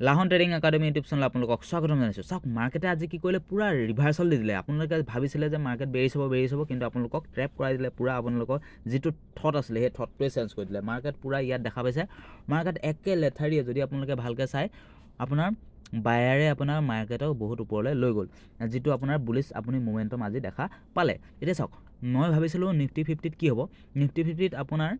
লাহন trading academy YouTube channel আপোনালোকক স্বাগতম জনাইছোঁ। চাওক মাৰ্কেটে আজি কি কৰিলে পুৰা ৰিভাৰ্চল দি দিলে। আপোনালোকে ভাবিছিলে যে মাৰ্কেট বেৰিছ হ'ব কিন্তু আপোনালোকক ট্ৰেপ কৰাই দিলে। পুৰা আপোনালোকৰ যিটো থট আছিলে সেই থটটোৱে চেঞ্জ কৰি দিলে। মাৰ্কেট পুৰা ইয়াত দেখা পাইছে মাৰ্কেট একে লেঠাৰিয়ে যদি আপোনালোকে ভালকৈ চাই আপোনাৰ বায়াৰে আপোনাৰ মাৰ্কেটক বহুত ওপৰলৈ লৈ গ'ল, যিটো আপোনাৰ বুলিছ আপুনি মোমেণ্টাম আজি দেখা পালে। এতিয়া চাওক মই ভাবিছিলোঁ নিফটি 50ত কি হ'ব। নিফটি 50ত আপোনাৰ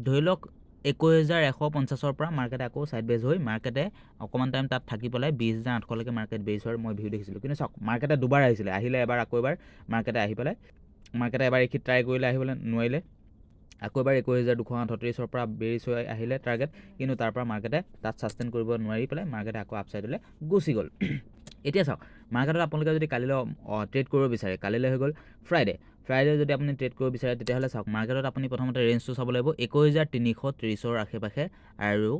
ধৰি লওক 21,150ৰ পৰা মাৰ্কেটে আকৌ ছাইড বেজ হৈ মাৰ্কেটে অকণমান টাইম তাত থাকি পেলাই 20,800লৈকে মাৰ্কেট বেজ হোৱাৰ মই ভিউ দেখিছিলোঁ। কিন্তু চাওক মাৰ্কেটে দুবাৰ আহিলে এবাৰ আকৌ এবাৰ মাৰ্কেটে আহি পেলাই মাৰ্কেটে এবাৰ এইখিনি ট্ৰাই কৰিলে আহিবলৈ নোৱাৰিলে, আকৌ এবাৰ 21,238ৰ পৰা বেৰিছ হৈ আহিলে টাৰ্গেট, কিন্তু তাৰ পৰা মাৰ্কেটে তাত ছাষ্টেইন কৰিব নোৱাৰি পেলাই মাৰ্কেটে আকৌ আপছাইডলৈ গুচি গ'ল। এতিয়া চাওক মাৰ্কেটত আপোনালোকে যদি কালিলৈ ট্ৰেড কৰিব বিচাৰে, কালিলৈ হৈ গ'ল ফ্ৰাইডে যদি আপুনি ট্ৰেড কৰিব বিচাৰে তেতিয়াহ'লে চাওক মাৰ্কেটত আপুনি প্ৰথমতে ৰেঞ্জটো চাব লাগিব 21,330ৰ আশে পাশে আৰু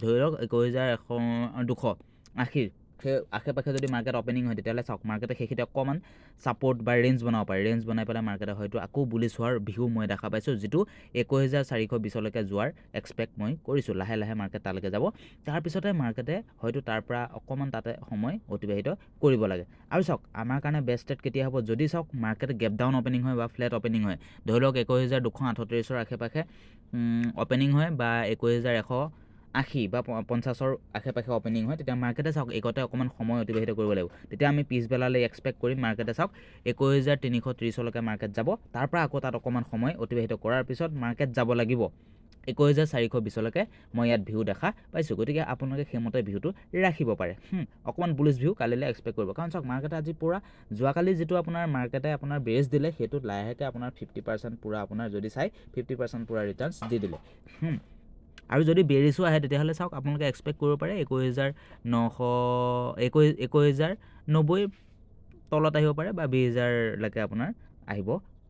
ধৰি লওক 21,280 সেই আশে পাশে যদি মাৰ্কেট অপেনিং হয় তেতিয়াহ'লে চাওক মাৰ্কেটে সেইখিনি অকণমান ছাপৰ্ট বা ৰেঞ্জ বনাব পাৰে। ৰেঞ্জ বনাই পেলাই মাৰ্কেটে হয়তো আকৌ বুলিছ হোৱাৰ ভিউ মই দেখা পাইছোঁ, যিটো 21,420লৈকে যোৱাৰ এক্সপেক্ট মই কৰিছোঁ। লাহে লাহে মাৰ্কেট তালৈকে যাব, তাৰপিছতে মাৰ্কেটে হয়তো তাৰ পৰা অকণমান তাতে সময় অতিবাহিত কৰিব লাগে। আৰু চাওক আমাৰ কাৰণে বেষ্ট ট্ৰেড কেতিয়া হ'ব, যদি চাওক মাৰ্কেটে গেপ ডাউন অপেনিং হয় বা ফ্লেট অপেনিং হয়, ধৰি লওক 21,238ৰ আশে পাশে অপেনিং হয় বা 21,180 বা 50ৰ আশে পাশে অপেনিং হয়, তেতিয়া মাৰ্কেটে চাওক এইকতে অকণমান সময় অতিবাহিত কৰিব লাগিব। তেতিয়া আমি পিছবেলালৈ এক্সপেক্ট কৰিম মাৰ্কেটে চাওক 21,330লৈকে মাৰ্কেট যাব, তাৰ পৰা আকৌ তাত অকণমান সময় অতিবাহিত কৰাৰ পিছত মাৰ্কেট যাব লাগিব 21,420লৈকে মই ইয়াত ভিউ দেখা পাইছোঁ। গতিকে আপোনালোকে সেইমতে ভিউটো ৰাখিব পাৰে। অকণমান বুলিছ ভিউ কালিলৈ এক্সপেক্ট কৰিব, কাৰণ চাওক মাৰ্কেটে আজি পুৰা যোৱাকালি যিটো আপোনাৰ মাৰ্কেটে আপোনাৰ বেছ দিলে সেইটোত লাহেকৈ আপোনাৰ 50% পুৰা আপোনাৰ যদি চাই 50% পুৰা ৰিটাৰ্ণছ দি দিলে। আৰু যদি বেৰিছো আহে তেতিয়াহ'লে চাওক আপোনালোকে এক্সপেক্ট কৰিব পাৰে 21,90 তলত আহিব পাৰে বা 20,000লৈকে আপোনাৰ আহিব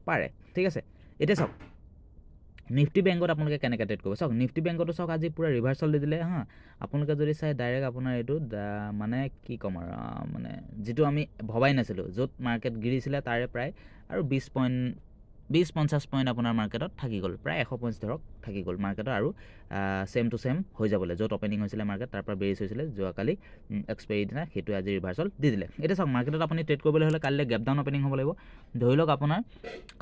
পাৰে। ঠিক আছে, এতিয়া চাওক নিফটি বেংকত আপোনালোকে কেনেকৈ ট্ৰেড কৰিব। চাওক নিফটি বেংকতো চাওক আজি পুৰা ৰিভাৰ্চল দি দিলে আপোনালোকে যদি চাই ডাইৰেক্ট আপোনাৰ এইটো মানে কি ক'ম আৰু মানে যিটো আমি ভবাই নাছিলোঁ, য'ত মাৰ্কেট গিৰিছিলে তাৰে প্ৰায় আৰু 20-50 পইণ্ট আপোনাৰ মাৰ্কেটত থাকি গ'ল, প্ৰায় 100 পইণ্ট ধৰক থাকি গ'ল মাৰ্কেটত, আৰু ছেম টু ছেম হৈ যাবলৈ য'ত অপেনিং হৈছিলে মাৰ্কেট তাৰ পৰা বেৰিছ হৈছিলে যোৱাকালি এক্সপাইৰী দিনা, সেইটোৱে আজি ৰিভাৰ্চল দি দিলে। এতিয়া চাওক মাৰ্কেটত আপুনি ট্ৰেড কৰিবলৈ হ'লে কালিলৈ গেপ ডাউন অপেনিং হ'ব লাগিব। ধৰি লওক আপোনাৰ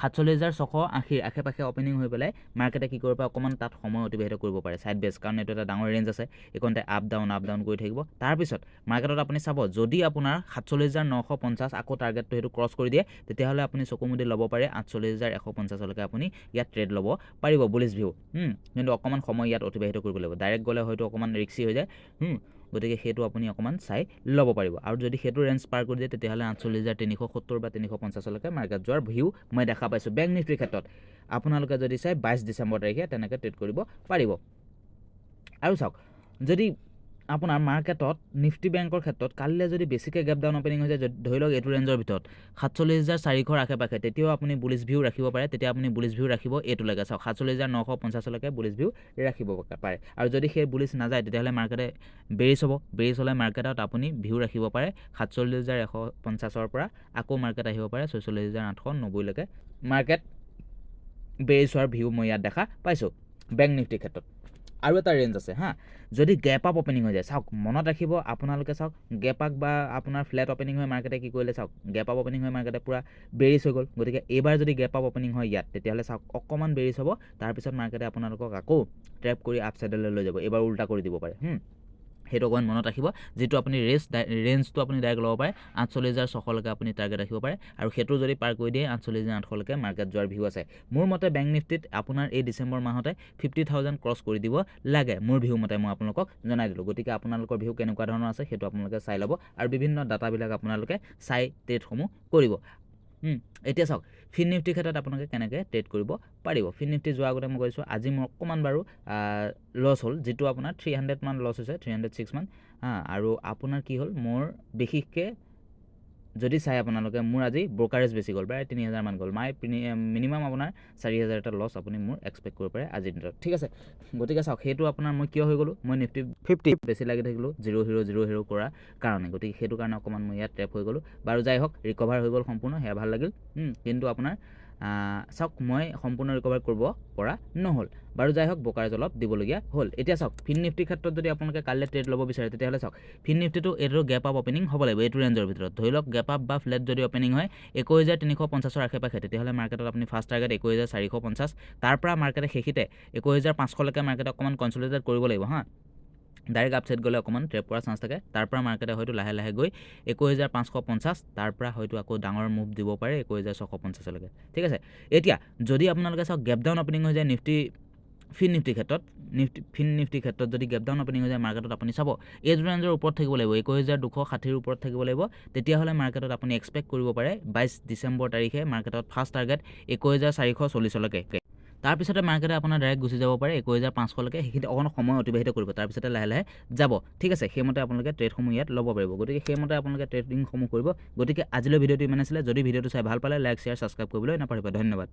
47,680 আশে পাশে অপেনিং হৈ পেলাই মাৰ্কেটে কি কৰিব পাৰে অকণমান তাত সময় অতিবাহিত কৰিব পাৰে ছাইড বেছ, কাৰণ এইটো এটা ডাঙৰ ৰেঞ্জ আছে, এইকণতে আপ ডাউন কৰি থাকিব। তাৰপিছত মাৰ্কেটত আপুনি চাব যদি আপোনাৰ 47,950 আকৌ টাৰ্গেটটো সেইটো ক্ৰছ কৰি দিয়ে তেতিয়াহ'লে আপুনি চকু মুদি ল'ব পাৰে 48,150লৈকে আপুনি ইয়াত ট্ৰেড ল'ব পাৰিব বুলিছ ভিউ। কিন্তু অকণমান সময় ইয়াত অতিবাহিত কৰিব লাগিব, ডাইৰেক্ট গ'লে হয়তো অকণমান ৰিক্সি হৈ যায়। গতিকে সেইটো আপুনি অকণমান চাই ল'ব পাৰিব, আৰু যদি সেইটো ৰেঞ্জ পাৰ কৰি দিয়ে তেতিয়াহ'লে 48,370 বা 350লৈকে মাৰ্কেট যোৱাৰ ভিউ মই দেখা পাইছোঁ। বেংক নিফটিৰ ক্ষেত্ৰত আপোনালোকে যদি চাই 22 ডিচেম্বৰ তাৰিখে তেনেকৈ ট্ৰেড কৰিব পাৰিব। আৰু চাওক যদি আপোনাৰ মাৰ্কেটত নিফটি বেংকৰ ক্ষেত্ৰত কালিলৈ যদি বেছিকৈ গেপ ডাউন অপেনিং হৈ যায়, ধৰি লওক এইটো ৰেঞ্জৰ ভিতৰত 47,400ৰ আশে পাশে, তেতিয়াও আপুনি বুলিছ ভিউ ৰাখিব পাৰে। তেতিয়া আপুনি বুলিছ ভিউ ৰাখিব এইটোলৈকে চাওক 47,950লৈকে বুলিছ ভিউ ৰাখিব পাৰে। আৰু যদি সেই বুলিছ নাযায় তেতিয়াহ'লে মাৰ্কেটে বেৰিছ হ'ব, বেৰিছ হ'লে মাৰ্কেটত আপুনি ভিউ ৰাখিব পাৰে 47,150ৰ পৰা আকৌ মাৰ্কেট আহিব পাৰে 46,890লৈকে মাৰ্কেট বেৰিছ হোৱাৰ ভিউ মই ইয়াত দেখা পাইছোঁ বেংক নিফটিৰ ক্ষেত্ৰত। আৰু এটা ৰেঞ্জ আছে যদি গেপ আপ অপেনিং হৈ যায়, চাওক মনত ৰাখিব আপোনালোকে, চাওক গেপ আপ বা আপোনাৰ ফ্লেট অপেনিং হৈ মাৰ্কেটে কি কৰিলে, চাওক গেপ আপ অপেনিং হৈ মাৰ্কেটে পুৰা বেৰিছ হৈ গ'ল। গতিকে এইবাৰ যদি গেপ আপ অপেনিং হয় ইয়াত তেতিয়াহ'লে চাওক অকণমান বেৰিছ হ'ব, তাৰপিছত মাৰ্কেটে আপোনালোকক আকৌ ট্ৰেপ কৰি আপছাইডলৈ লৈ যাব, এইবাৰ উল্টা কৰি দিব পাৰে। সেইটো অকণমান মনত ৰাখিব, যিটো আপুনি ৰেঞ্জটো আপুনি ডাইৰেক্ট ল'ব পাৰে 48,600লৈকে আপুনি টাৰ্গেট ৰাখিব পাৰে, আৰু সেইটো যদি পাৰ কৰি দিয়ে 48,800লৈকে মাৰ্কেট যোৱাৰ ভিউ আছে। মোৰ মতে বেংক নিফটিত আপোনাৰ এই ডিচেম্বৰ মাহতে 50,000 ক্ৰছ কৰি দিব লাগে, মোৰ ভিউ মতে মই আপোনালোকক জনাই দিলোঁ। গতিকে আপোনালোকৰ ভিউ কেনেকুৱা ধৰণৰ আছে সেইটো আপোনালোকে চাই ল'ব, আৰু বিভিন্ন ডাটাবিলাক আপোনালোকে চাই ট্ৰেডসমূহ কৰিব। এতিয়া চাওক ফিন নিফটিৰ ক্ষেত্ৰত আপোনালোকে কেনেকৈ ট্ৰেড কৰিব পাৰিব। ফিন নিফটি যোৱাৰ আগতে মই কৈছোঁ আজি মোৰ অকণমান বাৰু লছ হ'ল, যিটো আপোনাৰ 300 মান লছ হৈছে, 306 মান আৰু আপোনাৰ কি হ'ল মোৰ বিশেষকৈ যদি চাই আপোনালোকে মোৰ আজি ব্ৰকাৰেজ বেছি গ'ল, প্ৰায় 3,000 মান গ'ল, মিনিমাম আপোনাৰ 4,000 এটা লছ আপুনি মোৰ এক্সপেক্ট কৰিব পাৰে আজিৰ দিনত। ঠিক আছে, গতিকে চাওক সেইটো আপোনাৰ মই কিয় হৈ গ'লোঁ, মই নিফটি 50 বেছি লাগি থাকিলোঁ জিৰ' হিৰ' কৰাৰ কাৰণে, গতিকে সেইটো কাৰণে অকণমান মই ইয়াত ট্ৰেপ হৈ গ'লোঁ। বাৰু যাই হওক, ৰিকভাৰ হৈ গ'ল সম্পূৰ্ণ, সেয়া ভাল লাগিল। কিন্তু আপোনাৰ চাওক মই সম্পূৰ্ণ ৰিকভাৰ কৰিব পৰা নহ'ল বাৰু যাই হওক ব্ৰকাৰেজ অলপ দিবলগীয়া হ'ল এতিয়া চাওক ফিন নিফটিৰ ক্ষেত্ৰত যদি আপোনালোকে কাইলৈ ট্ৰেড ল'ব বিচাৰে তেতিয়াহ'লে চাওক ফিন নিফটিটো এইটো গেপ আপ অপেনিং হ'ব লাগিব এইটো ৰেঞ্জৰ ভিতৰত ধৰি লওক গেপ আপ বা ফ্লেট যদি অপেনিং হয় 21350 আশে পাশে তেতিয়াহ'লে মাৰ্কেটত আপুনি ফাৰ্ষ্ট টাৰ্গেট 21450 তাৰ পৰা মাৰ্কেটে শেষিতে 21500 লৈকে মাৰ্কেট অকণমান কনচলিডেট কৰিব লাগিব হা ডাইৰেক্ট আপসাইড গ'লে অকণমান ট্ৰেপ কৰাৰ চান্স থাকে তাৰ পৰা মাৰ্কেটে হয়তো লাহে লাহে গৈ 21550 তাৰ পৰা হয়তো আকৌ ডাঙৰ মুভ দিব পাৰে 21650 লৈকে ঠিক আছে এতিয়া যদি আপোনালোকে চাওক গেপ ডাউন অপেনিং হৈ যায় নিফটি ফিন নিফটিৰ ক্ষেত্ৰত যদি গেপ ডাউন অপেনিং হৈ যায় মাৰ্কেটত আপুনি চাব এই ৰেঞ্জৰ ওপৰত থাকিব লাগিব 21260 ওপৰত থাকিব লাগিব তেতিয়াহ'লে মাৰ্কেটত আপুনি এক্সপেক্ট কৰিব পাৰে 22 ডিচেম্বৰ তাৰিখে মাৰ্কেটত ফাৰ্ষ্ট টাৰ্গেট 21440 লৈকে তাৰপিছতে মাৰ্কেটে আপোনাৰ ডাইৰেক্ট গুচি যাব পাৰে 21500 লৈকে সেইখিনি অকণ সময় অতিবাহিত কৰিব তাৰপিছতে লাহে লাহে যাব ঠিক আছে সেইমতে আপোনালোকে ট্ৰেডসমূহ ইয়াত ল'ব পাৰিব গতিকে সেইমতে আপোনালোকে ট্ৰেডিংসমূহ কৰিব গতিকে আজিলৈ ভিডিঅ'টো ইমান আছিলে যদি ভিডিঅ'টো চাই ভাল পালে লাইক শ্বেয়াৰ ছাবস্ক্ৰাইব কৰিবলৈ নাপাহৰিব ধন্যবাদ